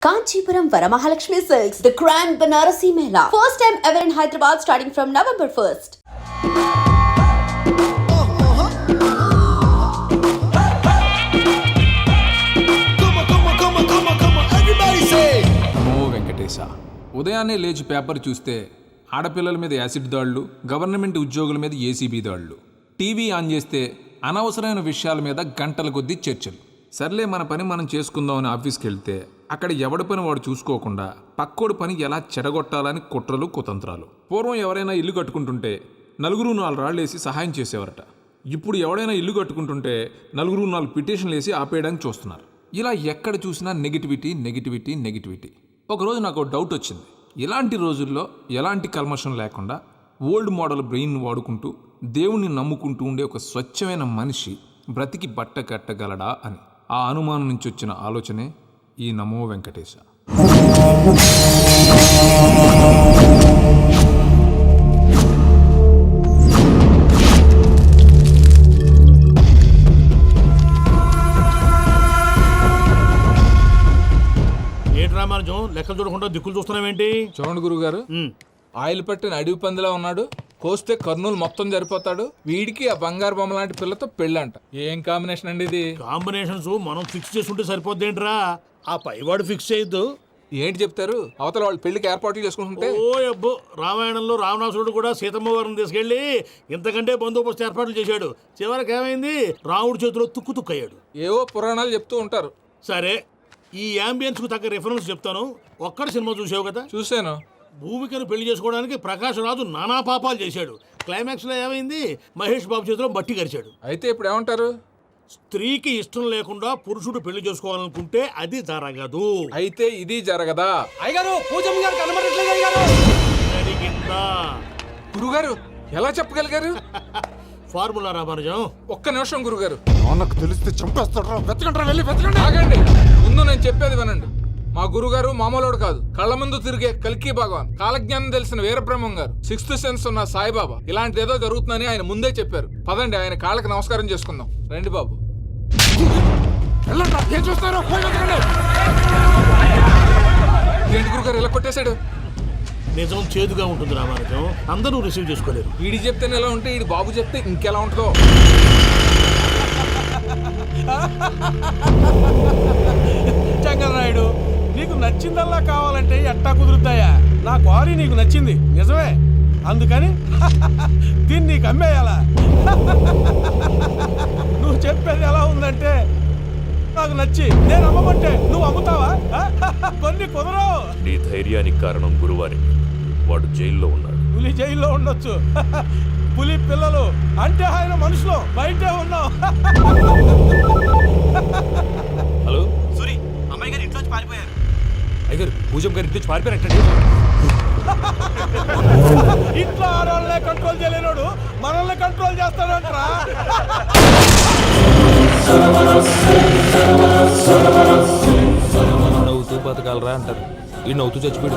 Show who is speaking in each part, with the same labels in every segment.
Speaker 1: Kanchipuram Varamahalakshmi Silks, the Grand Banarasi Mela. First time ever in Hyderabad starting from November 1st.
Speaker 2: నమో వెంకటేశ. ఉదయాన్నే లేచి paper చూస్తే ఆడపిల్లల మీద acid దాడులు, గవర్నమెంట్ ఉద్యోగుల మీద ఏసీబీ దాడులు, టీవీ ఆన్ చేస్తే అనవసరమైన విషయాల మీద గంటల కొద్దీ చర్చలు. సర్లే మన పని మనం చేసుకుందామని ఆఫీస్కి వెళ్తే అక్కడ ఎవడి పని వాడు చూసుకోకుండా పక్కోడి పని ఎలా చెడగొట్టాలని కుట్రలు కుతంత్రాలు. పూర్వం ఎవరైనా ఇల్లు కట్టుకుంటుంటే నలుగురు 4 రాళ్ళు వేసి సహాయం చేసేవారట. ఇప్పుడు ఎవడైనా ఇల్లు కట్టుకుంటుంటే నలుగురు 4 పిటిషన్లు వేసి ఆపేయడానికి చూస్తున్నారు. ఇలా ఎక్కడ చూసినా నెగిటివిటీ నెగిటివిటీ నెగిటివిటీ. ఒకరోజు నాకు డౌట్ వచ్చింది. ఇలాంటి రోజుల్లో ఎలాంటి కల్మషం లేకుండా ఓల్డ్ మోడల్ బ్రెయిన్ వాడుకుంటూ దేవుణ్ణి నమ్ముకుంటూ ఉండే ఒక స్వచ్ఛమైన మనిషి బ్రతికి బట్ట కట్టగలడా అని. ఆ అనుమానం నుంచి వచ్చిన ఆలోచనే ఈ నమో వెంకటేశ.
Speaker 3: ఏంటి రామానుజం లెక్కలు చూడకుండా దిక్కులు చూస్తున్నావేంటి?
Speaker 2: చూడండి గురుగారు, ఆయిల్ పట్టిన అడవి పందిలా ఉన్నాడు. కోస్తే కర్నూలు మొత్తం సరిపోతాడు. వీడికి ఆ బంగారు బొమ్మ లాంటి పిల్లతో పెళ్ళంట. ఏం కాంబినేషన్ అండి ఇది?
Speaker 3: కాంబినేషన్స్ మనం ఫిక్స్ చేసుకుంటే సరిపోద్ది ఏంట్రా? ఆ పైవాడు ఫిక్స్ చేయొద్దు.
Speaker 2: ఏంటి చెప్తారు? అవతల వాళ్ళు పెళ్లికి ఏర్పాట్లు చేసుకుంటుంటే.
Speaker 3: ఓ అబ్బో, రామాయణంలో రావణాసురుడు కూడా సీతమ్మ వారిని తీసుకెళ్లి ఇంతకంటే బందోబస్తు ఏర్పాట్లు చేశాడు. చివరికి ఏమైంది? రాముడి చేతిలో తుక్కు తుక్కయ్యాడు.
Speaker 2: ఏవో పురాణాలు చెప్తూ ఉంటారు.
Speaker 3: సరే, ఈ యాంబియన్స్ కు తగ్గ రిఫరెన్స్ చెప్తాను. ఒక్కడి సినిమా చూసావు కదా?
Speaker 2: చూశాను.
Speaker 3: భూమికను పెళ్లి చేసుకోవడానికి ప్రకాష్ రాజు నానా పాపాలు చేశాడు. క్లైమాక్స్ లో ఏమైంది? మహేష్ బాబు చేతిలో బట్టి గరిచాడు.
Speaker 2: అయితే ఇప్పుడు ఏమంటారు?
Speaker 3: స్త్రీకి ఇష్టం లేకుండా పురుషుడు పెళ్లి చేసుకోవాలనుకుంటే అది జరగదు.
Speaker 2: అయితే ఇది జరగదా?
Speaker 4: అయ్యగారు, పూజమ్మ గారు కనబడట్లేదు అయ్యగారు.
Speaker 3: జరిగిందా?
Speaker 2: గురుగారు ఎలా చెప్పగలిగారు?
Speaker 3: ఫార్ములా రామానుజం.
Speaker 2: ఒక్క నిమిషం గురుగారు.
Speaker 4: నాకు తెలిస్తే చంపేస్తాడు. వెతకండి, వెళ్ళి వెతకండి.
Speaker 2: ఆగండి, ముందు నేను చెప్పేది వినండి. మా గురుగారు మామూలుడు కాదు. కళ్ళ ముందు తిరిగే కల్కి భగవాన్, కాలజ్ఞానం తెలిసిన వీరబ్రహ్మం గారు, 6th సెన్స్ ఉన్న సాయిబాబా. ఇలాంటిది ఏదో జరుగుతుందని ఆయన ముందే చెప్పారు. పదండి, ఆయన కాళ్ళకి నమస్కారం చేసుకుందాం. రండి బాబు.
Speaker 4: ఏం చూస్తారు?
Speaker 2: ఏంటి గురుగారు ఇలా కొట్టేశాడు?
Speaker 3: నిజం చేదుగా ఉంటుంది రామానుజం. అందరూ రిసీవ్ చేసుకోలేరు.
Speaker 2: వీడి చెప్తేనే ఎలా ఉంటే ఈడి బాబు చెప్తే ఇంకెలా ఉంటుందో.
Speaker 4: చంగలరాయుడు, నీకు నచ్చిందల్లా కావాలంటే ఎట్టా కుదురుతాయా? నా క్వారీ నీకు నచ్చింది నిజమే, అందుకని దీన్ని నీకు అమ్మేయాలా? నువ్వు చెప్పేది ఎలా ఉందంటే నాకు నచ్చి నేను అమ్మమంటే నువ్వు అమ్ముతావా? కొన్ని కుదరవు.
Speaker 5: నీ ధైర్యానికి కారణం గురువారి. వాడు జైల్లో ఉన్నాడు.
Speaker 4: పులి జైల్లో ఉండొచ్చు, పులి పిల్లలు అంటే ఆయన మనుషులు బయటే ఉన్నావు.
Speaker 5: హలో
Speaker 6: సూరి, అమ్మాయి గారు ఇంట్లోంచి పారిపోయారు.
Speaker 5: అయ్యారు, పూజం గారి ఇంటి పారిపోయారటండి.
Speaker 4: ఇంట్లో ఆడవాళ్ళనే కంట్రోల్ చేయలేనోడు మనల్ని కంట్రోల్ చేస్తాడంటరా?
Speaker 5: నవ్వుతూ బతకాలరా అంటారు. ఈ నవ్వుతూ చచ్చిపోయాడు.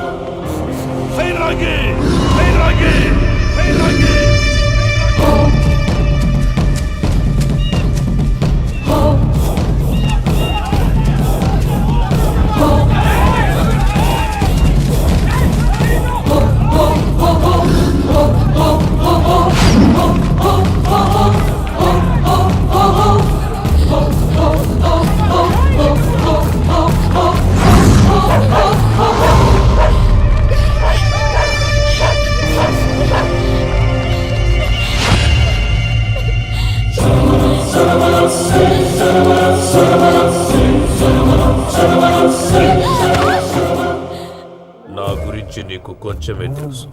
Speaker 5: నా గురించి నీకు కొంచెమే తెలుసు.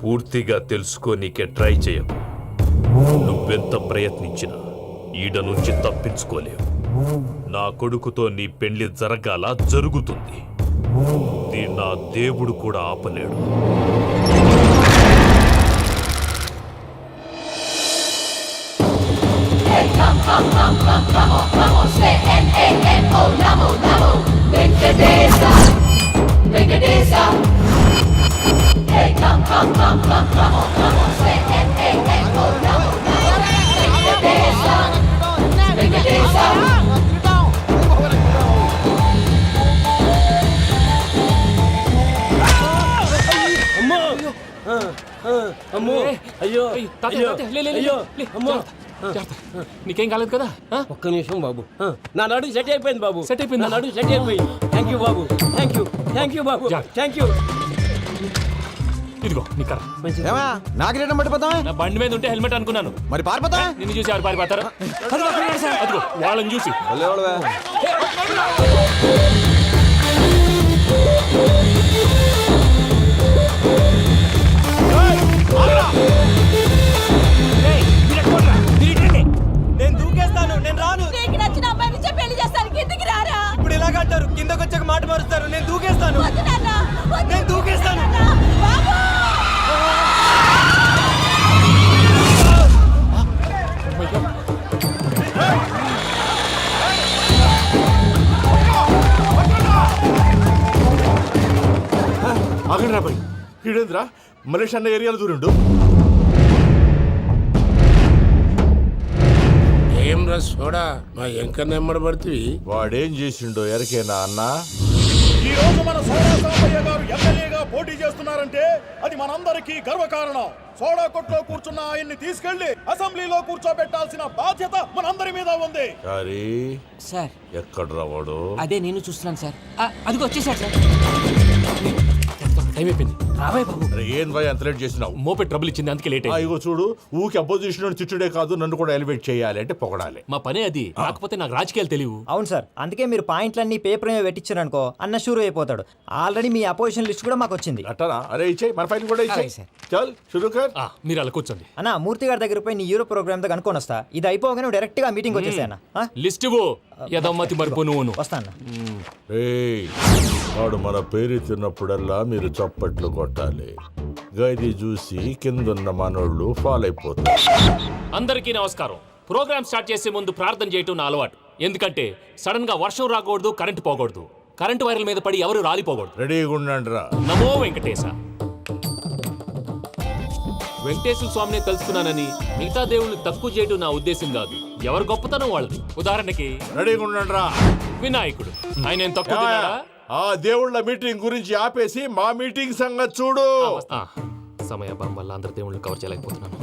Speaker 5: పూర్తిగా తెలుసుకోనీకే ట్రై చేయకు. నువ్వెంత ప్రయత్నించినా ఈడ నుంచి తప్పించుకోలేవు. నా కొడుకుతో నీ పెళ్లి జరగాల జరుగుతుంది. నా దేవుడు కూడా ఆపలేడు.
Speaker 7: Venkatesa. Hey, come on, say hey, hey, hey, oh, namo, Venkatesa, Venkatesa.
Speaker 8: అమ్మో అయ్యో అయ్యో అయ్యో అమ్మో
Speaker 9: నీకేం కాలేదు కదా?
Speaker 8: ఒక్క నిమిషం బాబు, నా నడు సెట్ అయిపోయింది బాబు.
Speaker 9: సెట్ అయిపోయింది.
Speaker 8: నా నడు సెట్ అయిపోయింది. Thank you Babu, thank you Babu, thank you.
Speaker 9: ఇదిగో నీ కర్ర.
Speaker 6: నాకు రేటం పట్టిపోతావా?
Speaker 9: నా బండి మీద ఉంటే హెల్మెట్ అనుకున్నాను.
Speaker 6: మరి పారిపోతా
Speaker 9: నిన్ను చూసి ఎవరు పారిపోతారు? అదిగో వాళ్ళని చూసి.
Speaker 6: నేను దూకేస్తాను, నేను రాను.
Speaker 7: నీకు నచ్చిన అబ్బాయి నుంచే పెళ్లి చేస్తాను, కిందికి రారా.
Speaker 6: ఇప్పుడు ఇలాగంటారు, కిందకు వచ్చాక మాట మారుస్తారు. నేను దూకేస్తాను,
Speaker 7: వద్దు నాన్న, వద్దు.
Speaker 6: నేను దూకేస్తాను.
Speaker 7: బాబు!
Speaker 3: ఆగండి రాబాయ్, ఈడేంద్రా మలేషియా అన్న ఏరియాలో దూరిండు.
Speaker 4: ఏం రస్ చూడా మా ఎంకర్ నెమ్మడి పడుతుంది.
Speaker 3: వాడేం చేసిండో ఎరకేనా అన్న?
Speaker 10: ఈ రోజు మన సోడా సాంబయ్య గారు ఎమ్మెల్యేగా పోటీ చేస్తున్నారంటే అది మనందరికీ గర్వకారణం. సోడా కొట్లో కూర్చున్న ఆయన్ని తీసుకెళ్లి అసెంబ్లీలో కూర్చోబెట్టాల్సిన బాధ్యత మనందరి మీద ఉంది.
Speaker 11: సార్
Speaker 3: ఎక్కడ రావాడు?
Speaker 11: అదే నేను చూస్తున్నాను సార్. అదిగో వచ్చేసారు సార్.
Speaker 9: టైం అయిపోయింది. రాబాయ్ బాబు.
Speaker 3: ఏం భయ ఎంత లేట్ చేసినావు?
Speaker 9: మోపే ట్రబుల్ ఇచ్చింది, అందుకే లేట్ అయింది.
Speaker 3: ఇగో చూడు, ఊకి అపోజిషన్ తిట్టుడే కాదు, నన్ను కూడా ఎలివేట్ చేయాలి అంటే పొగడాలి.
Speaker 9: మా పనే అది. కాకపోతే నాకు రాజకీయాలు తెలియవు.
Speaker 6: అవును సార్, అందుకే మీరు పాయింట్లన్నీ పేపర్ మీద పెట్టించారనుకో అన్న షూర్ అయిపోతాడు. ఆల్రెడీ మీ అపోజిషన్ లిస్ట్ కూడా మాకు వచ్చింది.
Speaker 3: అట్టనా? అరే ఇచ్చేయి, మన ఫైల్ కూడా ఇచ్చేయి. చల్ షురూ కర్.
Speaker 9: మీరు అలా కూర్చోండి.
Speaker 6: అన్న మూర్తి గారి దగ్గర పోయి నీ యూరో ప్రోగ్రామ్ తో కనుక్కొని వస్తా. ఇది అయిపోగానే డైరెక్ట్ గా మీటింగ్ వచ్చేసాను.
Speaker 9: లిస్ట్ యదమ్మతి మరిపో నువ్వు
Speaker 6: వస్తాను.
Speaker 3: వాడు మన పేరు తిన్నప్పుడల్లా మీరు చప్పట్లు కొట్టాలి. గది చూసి కిందున్న మనోళ్ళు ఫాలో అయిపోతారు.
Speaker 9: అందరికీ నమస్కారం. ప్రోగ్రామ్ స్టార్ట్ చేసే ముందు ప్రార్థన చేయటం నా అలవాటు. ఎందుకంటే సడన్ గా వర్షం రాకూడదు, కరెంటు పోకూడదు, కరెంటు వైర్ల మీద పడి ఎవరు రాలిపోకూడదు.
Speaker 3: రెడీగా ఉండండి రా.
Speaker 9: నమో వెంకటేశ. వెంకటేశ్వర స్వామిని తెలుసుకున్నానని మిగతా దేవుళ్ళు తక్కువ చేయడం నా ఉద్దేశం కాదు. ఎవరు గొప్పతనం వాళ్ళది. ఉదాహరణకి
Speaker 3: రెడీగా ఉండండి రా.
Speaker 9: వినాయకుడు, ఆయన ఏం తక్కువ తిన్నాడా?
Speaker 3: ఆ దేవుళ్ళ మీటింగ్ గురించి ఆపేసి మా మీటింగ్ సంగతి చూడు.
Speaker 9: సమయాభావం వల్ల అందరి దేవుళ్ళు కవర్ చేయలేకపోతున్నాను.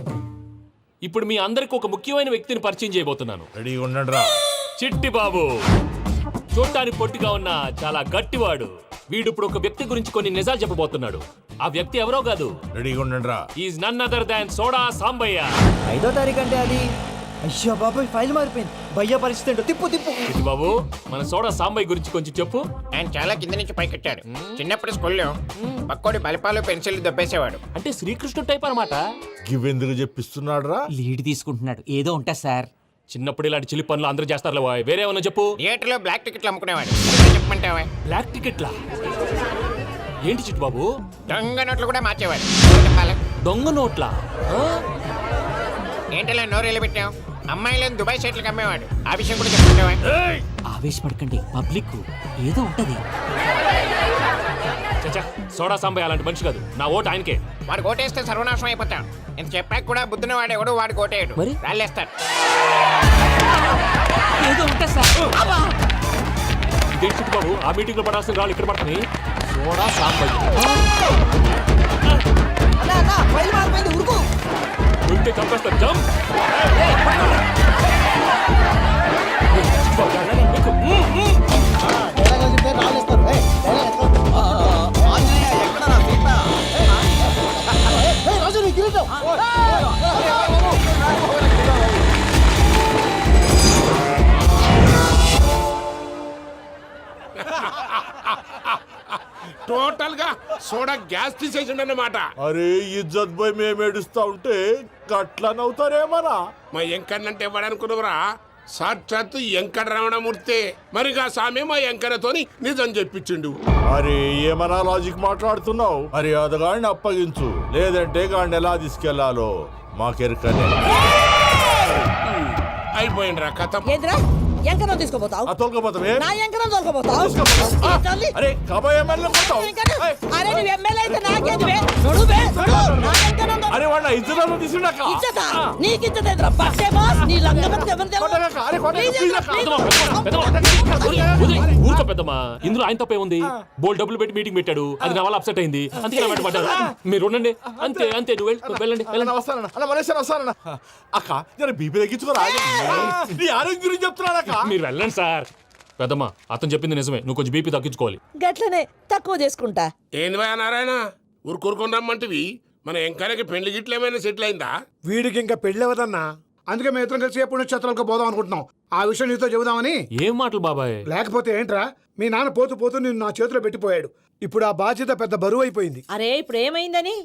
Speaker 9: ఇప్పుడు మీ అందరికి ఒక ముఖ్యమైన వ్యక్తిని పరిచయం చేయబోతున్నాను.
Speaker 3: రెడీగా ఉండండి రా.
Speaker 9: చిట్టి బాబు. చూడ్డానికి పొట్టిగా ఉన్న చాలా గట్టివాడు. వీడు ఇప్పుడు ఒక వ్యక్తి గురించి కొన్ని నిజాలు చెప్పబోతున్నాడు. ఆ వ్యక్తి ఎవరో కాదు.
Speaker 3: రెడీగా ఉండండి రా.
Speaker 9: Is none other than soda Sambaiah.
Speaker 6: 5వ తారీఖు అంటే అది. అయ్యో బాబాయ్, ఫైల్ మారిపోయింది. భయ్య పరిస్థితి ఏంటో తిప్పు.
Speaker 9: చిట్టి బాబు, మన సోడా సాంబయ్య గురించి కొంచెం చెప్పు.
Speaker 12: ఆయన చాలా కింద నుంచి పైకెట్టాడు. చిన్నప్పుడు స్కూల్లో పక్కోడి బలిపాలు పెన్సిల్ దొబ్బేసేవాడు.
Speaker 9: అంటే శ్రీకృష్ణుడు టైప్ అనమాట.
Speaker 3: గివెందుకు చెప్పిస్తున్నాడు రా?
Speaker 11: లీడ్ తీసుకుంటున్నాడు. ఏదో ఉంటా సార్.
Speaker 9: చిన్నప్పుడు ఇలాంటి చిలి పనులు అందరూ చేస్తారు. వేరే ఏమన్నా చెప్పు.
Speaker 12: థియేటర్లో బ్లాక్ టికెట్లు అమ్ముకునేవాడు. చెప్పమంటావా?
Speaker 9: బ్లాక్ టికెట్లా? ఏంటి చిట్టు బాబు?
Speaker 12: దొంగ నోట్లు కూడా మార్చేవాడు. చెప్పాలి.
Speaker 9: దొంగ నోట్లా?
Speaker 12: ఏంటిలా నోరేళ్ళు పెట్టావు? అమ్మాయిలను దుబాయ్ షర్ట్లకు అమ్మేవాడు. ఆ విషయం కూడా చెప్పమంటావా?
Speaker 11: ఆవేశపడకండి, పబ్లిక్ ఏదో ఉంటది.
Speaker 9: చచ్చా, సోడా సాంబయ్య అలాంటి మనిషి కాదు. నా ఓటు ఆయనకే.
Speaker 12: వాడు ఓటేస్తే సర్వనాశనం అయిపోతాడు. ఇంత చెప్పాక కూడా బుద్ధిన వాడు ఎవడు వాడు ఓటేయడు.
Speaker 11: మరి?
Speaker 12: రాళ్ళేస్తాడు.
Speaker 11: ఏదో ఉంటా సార్.
Speaker 9: ఇదేంటి చిట్టు బాబు, ఆ మీటింగ్ లో పడాల్సిన రాళ్ళు ఇక్కడ పడుతుంది. సోడా సాంబయ్య ఉంటే చంపేస్తారు. జంప్.
Speaker 4: టోటల్ గా సోడా గ్యాస్ తీసేసిండు అన్నమాట.
Speaker 3: అరే ఇజ్జత్ పోయి మేము ఏడుస్తా ఉంటే గట్లా నవ్వుతారేమనా?
Speaker 4: మా ఎంకన్నంటే ఎవడనుకున్నావురా? సాక్షాత్తు ఎంకట రమణమూర్తి. మరిగా సామె మా ఎంకరతోని నిజం చెప్పించిండు.
Speaker 3: అరే ఏమన్నా లాజిక్ మాట్లాడుతున్నావు? అరే అదగాడిని అప్పగించు, లేదంటే గాడిని ఎలా తీసుకెళ్లాలో మాకెరకనే.
Speaker 4: అయిపోయిండ్రా కథ.
Speaker 7: ఎంకరం తీసుకోపోతావు?
Speaker 3: తోలుకోపోతావే?
Speaker 7: నా ఎంకరం తోలుకోపోతావు?
Speaker 3: అరే కాబోయే ఎమ్మెల్యే కొడతావు.
Speaker 7: అరే నువ్వు ఎమ్మెల్యే అయితే నాకేంది? నా ఎంకరం
Speaker 4: అరే వాడు ఇద్దరు తీసుకున్నాక
Speaker 7: ఇచ్చతా నీకు ఇచ్చదేద్రా బస్సే బాస్ నీ లంగమతి ఎవరు
Speaker 9: ఊరుకో పెద్దమ్మా, ఇందులో ఆయన తప్పే ఉంది. బోల్ డబ్బులు పెట్టి మీటింగ్ పెట్టాడు, అది నా వల్ల అప్సెట్ అయింది, అందుకే నా వెంట పడ్డాడు. మీరు ఉండండి, అంతే అంతే, నువ్వు వెళ్ళండి వెళ్ళండి.
Speaker 4: వస్తానన్నా అన్న మనేశ్వర వస్తానన్నా. అక్క జర బీపీ తగ్గించుకోరా, నీ ఆరోగ్యం గురించి చెప్తున్నానక్క.
Speaker 9: మీరు వెళ్ళండి సార్. పెద్దమ్మా, అతను చెప్పింది నిజమే, నువ్వు కొంచెం బీపీ తగ్గించుకోవాలి.
Speaker 7: గట్లనే తక్కువ చేసుకుంటా.
Speaker 10: ఏంది భయ నారాయణ ఊరుకూరుకొని రమ్మంటివి? మన ఎంకరకి పెళ్లి గిట్లు ఏమైనా సెటిల్ అయిందా?
Speaker 4: వీడికి ఇంకా పెళ్ళి అవ్వదన్నా, అందుకే మేము ఇద్దరం కలిసి పుణ్యక్షేత్రాలకు పోదాం అనుకుంటున్నాం. ఆ విషయం నీతో చెబుదామని.
Speaker 9: ఏం మాటలు బాబాయ్?
Speaker 4: లేకపోతే ఏంట్రా, మీ నాన్న పోతూ పోతూ నిన్ను నా చేతిలో పెట్టిపోయాడు. ఇప్పుడు ఆ బాధ్యత పెద్ద బరువు అయిపోయింది.
Speaker 7: అరే ఇప్పుడు ఏమైందని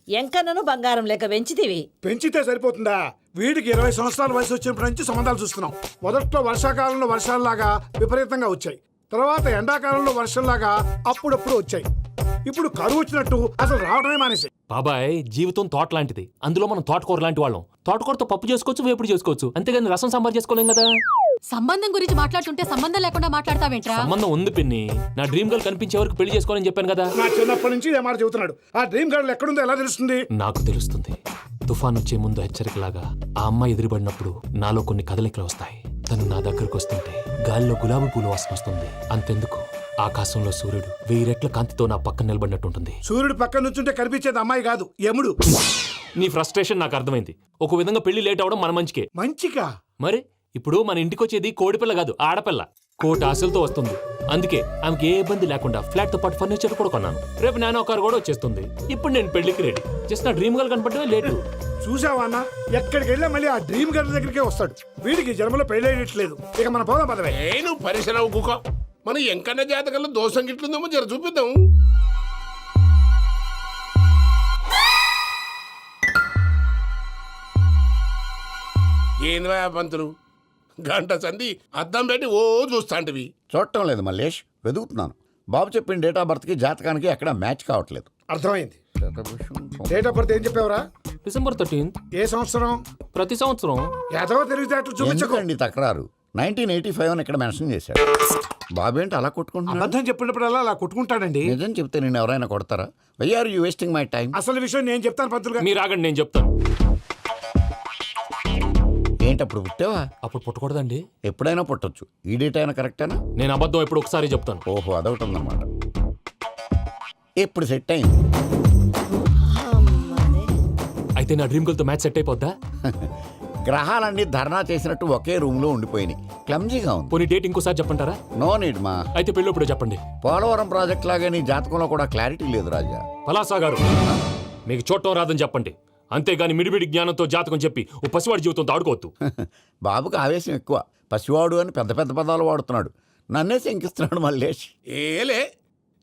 Speaker 7: ఎంకన్నను బంగారం లెక్క పెంచితివి.
Speaker 4: పెంచితే సరిపోతుందా? వీడికి 20 సంవత్సరాల వయసు వచ్చినప్పటి నుంచి సంబంధాలు చూస్తున్నాం. మొదట్లో వర్షాకాలంలో వర్షాలలాగా విపరీతంగా వచ్చాయి, తర్వాత ఎండాకాలంలో వర్షంలాగా అప్పుడప్పుడు వచ్చాయి. ఇప్పుడు కరువు వచ్చినట్టు అసలు రావడమే మానేసి.
Speaker 9: బాబాయ్, జీవితం తోట లాంటిది, అందులో మనం తోటకూర లాంటి వాళ్ళం. తోటకూరతో పప్పు చేసుకోవచ్చు, వేపుడు చేసుకోవచ్చు, అంతేగాని రసం సాంబార్ చేసుకోలేం కదా.
Speaker 11: సంబంధం గురించి మాట్లాడుతుంటే సంబంధం లేకుండా మాట్లాడతావేంట్రా?
Speaker 9: సంబంధం ఉంది పిన్ని, నా డ్రీమ్ గర్ల్ కనిపించే వరకు పెళ్లి చేసుకోవాలని చెప్పాను కదా.
Speaker 4: నా చిన్నప్పటి నుంచి ఏ మాట చెబుతున్నాడు. ఆ డ్రీమ్ గర్ల్ ఎక్కడుందో ఎలా తెలుస్తుంది?
Speaker 9: నాకు తెలుస్తుంది. తుఫాన్ వచ్చే ముందు హెచ్చరికలాగా ఆ అమ్మాయి ఎదురుపడినప్పుడు నాలో కొన్ని కదలికలు వస్తాయి. తను నా దగ్గరకు వస్తుంటే గాలిలో గులాబీ పూలు వాసన వస్తుంది. అంతెందుకు, ఆకాశంలో సూర్యుడు 1000 రెట్ల కాంతితో నా పక్కన నిలబడినట్టుంటుంది.
Speaker 4: సూర్యుడు పక్కన నుంచుంటే కనిపించేది అమ్మాయి కాదు, యముడు.
Speaker 9: నీ ఫ్రస్ట్రేషన్ నాకు అర్థమైంది. ఒక విధంగా పెళ్లి లేట్ అవడం మన మంచికే.
Speaker 4: మంచిగా?
Speaker 9: మరి ఇప్పుడు మన ఇంటికి వచ్చేది కోడిపిల్ల కాదు, ఆడపిల్ల. కోటి ఆశలతో వస్తుంది. అందుకే ఆమెకి ఏ ఇబ్బంది లేకుండా ఫ్లాట్ తో పాటు ఫర్నిచర్ కూడా కొన్నాను. రేపు నానో కారు కూడా వచ్చేస్తుంది. ఇప్పుడు నేను పెళ్లికి రెడీ. జస్ట్ నా డ్రీమ్ గర్ల్ కనపడమే లేటు.
Speaker 4: చూసావా అన్న, ఎక్కడికి వెళ్ళా మళ్ళీ ఆ డ్రీమ్ గర్ల్ దగ్గరికే వస్తాడు. వీడికి జన్మలో పెళ్ళేయట్లేదు. ఇక మన పోదాం పదవే.
Speaker 10: నేను పరిశ్రమ కుక మన ఎంకన్న జాతకంలో దోషం గిట్లుందేమో జర చూపిద్దాం. ఏంది భయ పంతులు, గంట సంధి అద్దం పెట్టి ఓ చూస్తాంటివి?
Speaker 13: చూడటం లేదు మల్లేష్, వెతుకుతున్నాను. బాబు చెప్పిన డేట్ ఆఫ్ బర్త్కి జాతకానికి ఎక్కడ మ్యాచ్ కావట్లేదు.
Speaker 4: అర్థమైంది. డేట్ ఆఫ్ బర్త్ ఏం చెప్పావురా?
Speaker 9: December 13th.
Speaker 4: ఏ సంవత్సరం?
Speaker 9: ప్రతి సంవత్సరం.
Speaker 4: ఏదో తెలివితేటలు చూపించకండి.
Speaker 13: ఎందుకండి తక్రారు? 1985 అని ఇక్కడ మెన్షన్ చేశాడు. బాబు ఏంటి అలా కొట్టుకుంటున్నాడు?
Speaker 4: అబద్ధం చెప్పినప్పుడల్లా అలా కొట్టుకుంటాడండి.
Speaker 13: నిజం చెప్తే నేను ఎవరైనా కొడతారా? Why are you wasting my time?
Speaker 4: అసలు విషయం నేను చెప్తాను పంతులు గారు.
Speaker 9: మీరు ఆగండి, నేను చెప్తాను.
Speaker 13: ఏంటి అప్పుడు పుట్టావా?
Speaker 9: అప్పుడు పుట్టకూడదండి.
Speaker 13: ఎప్పుడైనా పుట్టొచ్చు. ఈ డేట్ అయినా కరెక్టేనా?
Speaker 9: నేను అబద్ధం ఎప్పుడు ఒకసారి చెప్తాను.
Speaker 13: ఓహో, అదొకటి ఉందన్నమాట. ఎప్పుడు సెట్ అయింది?
Speaker 9: అయితే నా డ్రీమ్ గర్ల్ తో మ్యాచ్ సెట్ అయిపోద్దా?
Speaker 13: గ్రహాలన్నీ ధర్నా చేసినట్టు ఒకే రూమ్ లో ఉండిపోయినాయి. క్లమ్జీగా ఉంది.
Speaker 9: పోనీ డేట్ ఇంకోసారి చెప్పంటారా?
Speaker 13: నో నీడ్ మా.
Speaker 9: అయితే పెళ్ళప్పుడు చెప్పండి.
Speaker 13: పోలవరం ప్రాజెక్ట్ లాగే నీ జాతకంలో కూడా క్లారిటీ లేదు రాజా.
Speaker 9: పలాసా గారు, మీకు చూడటం రాదని చెప్పండి, అంతేగాని మిడిమిడి జ్ఞానంతో జాతకం చెప్పి ఓ పసివాడి జీవితంతో ఆడుకోవద్దు.
Speaker 13: బాబుకి ఆవేశం ఎక్కువ. పసివాడు అని పెద్ద పెద్ద పదాలు వాడుతున్నాడు. నన్నే శంకిస్తున్నాడు మల్లేష్.
Speaker 10: ఏలే,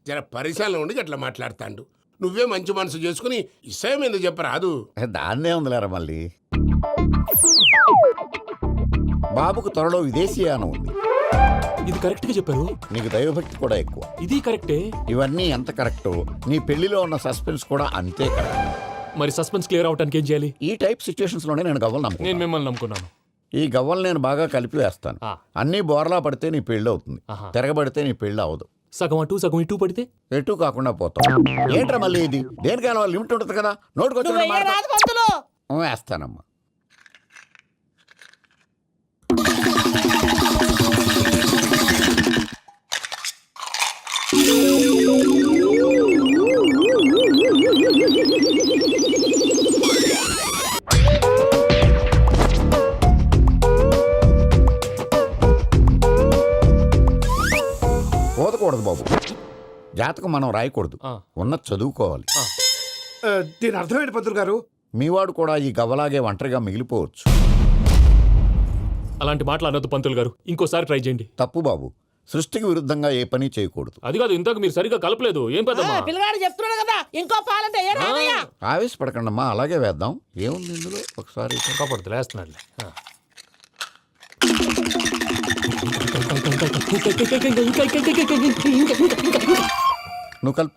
Speaker 10: జర పరిశ్రమలో ఉండి అట్లా మాట్లాడతాండు. నువ్వే మంచి మనసు చేసుకుని ఇష్టం ఎందుకు చెప్పరాదు?
Speaker 13: దాన్నే ఉందిలేరా మళ్ళీ. బాబుకు త్వరలో విదేశీయానం ఉంది.
Speaker 9: ఇది కరెక్ట్ గా చెప్పారు.
Speaker 13: నీకు దైవభక్తి కూడా ఎక్కువ.
Speaker 9: ఇది కరెక్టే.
Speaker 13: ఇవన్నీ ఎంత కరెక్టో నీ పెళ్లిలో ఉన్న సస్పెన్స్ కూడా అంతే కరెక్ట్.
Speaker 9: మరి సస్పెన్స్ క్లియర్ అవడానికి ఏం చేయాలి?
Speaker 13: ఈ టైప్ సిచ్యువేషన్స్ లోనే నేను గవ్వలు నమ్ముకున్నాను.
Speaker 9: నేను మిమ్మల్ని నమ్ముకున్నాను.
Speaker 13: ఈ గవ్వలు నేను బాగా కలిపి వేస్తాను. అన్నీ బోర్లా పడితే నీ పెళ్లి అవుతుంది, తిరగబడితే నీ పెళ్లి అవదు.
Speaker 9: సగం అటు సగం ఇటు పడితే
Speaker 13: ఎటు కాకుండా పోతాం. ఏంట్రా మళ్ళీ ఇది? దేనికైనా లిమిట్ ఉంటుంది కదా. నోటుకొచ్చి వేస్తానమ్మా. పోదకూడదు బాబు. జాతకం మనం రాయకూడదు, ఉన్నది చదువుకోవాలి.
Speaker 4: దీని అర్థమైంది పంతులు గారు.
Speaker 13: మీవాడు కూడా ఈ గవ్వలాగే ఒంటరిగా మిగిలిపోవచ్చు.
Speaker 9: అలాంటి మాటలు అనొద్దు పంతులు గారు, ఇంకోసారి ట్రై చేయండి.
Speaker 13: తప్పు బాబు, సృష్టికి విరుద్ధంగా ఏ పని చేయకూడదు.
Speaker 9: అది కాదు, ఇంతకు మీరు సరిగా కలపలేదు. ఏం పెద్దమ్మా?
Speaker 7: పిల్లగాడు చెప్తున్నాడు కదా, ఇంకో పాలంటే ఏ రాదయ్యా.
Speaker 13: ఆవేశపడకండమ్మా, అలాగే వేద్దాం. ఏముంది ఇందులో? ఒకసారి
Speaker 9: కాపాడుతు లేస్తున్నాడు.
Speaker 13: నువ్వు కల్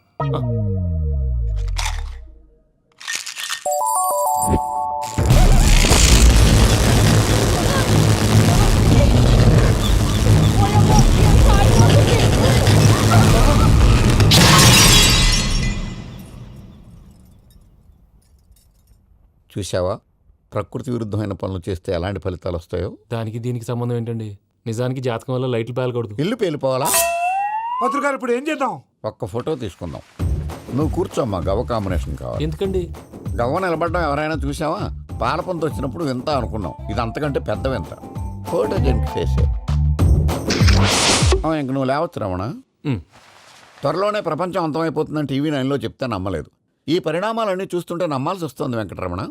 Speaker 13: చూసావా ప్రకృతి విరుద్ధమైన పనులు చేస్తే ఎలాంటి ఫలితాలు వస్తాయో.
Speaker 9: దానికి దీనికి సంబంధం ఏంటండి? నిజానికి జాతకం వల్ల లైట్లు పేలకూడదు.
Speaker 13: ఇల్లు పేలిపోవాలా?
Speaker 4: పంతులు గారు ఇప్పుడు ఏం చేద్దాం?
Speaker 13: ఒక్క ఫోటో తీసుకుందాం. నువ్వు కూర్చోమ్మా, గవ్వ కాంబినేషన్ కావాలి.
Speaker 9: ఎందుకండి?
Speaker 13: గవ్వ నిలబడడం ఎవరైనా చూసావా? పాలపంత వచ్చినప్పుడు వింత అనుకున్నాం, ఇది అంతకంటే పెద్ద వింత. ఫోటో జెంట్ ఫేసే. ఇంక నువ్వు లేవచ్చు రమణ. త్వరలోనే ప్రపంచం అంతమైపోతుందని టీవీ 9లో చెప్తే నమ్మలేదు. ఈ పరిణామాలన్నీ చూస్తుంటే నమ్మాల్సి వస్తుంది వెంకటరమణ.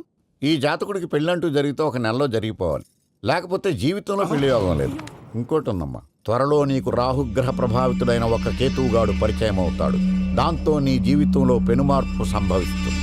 Speaker 13: ఈ జాతకుడికి పెళ్ళంటూ జరిగితే ఒక నెలలో జరిగిపోవాలి, లేకపోతే జీవితంలో పెళ్లి యోగం లేదు. ఇంకోటి ఉందమ్మా, త్వరలో నీకు రాహుగ్రహ ప్రభావితుడైన ఒక కేతువుగాడు పరిచయం అవుతాడు. దాంతో నీ జీవితంలో పెనుమార్పు సంభవిస్తుంది.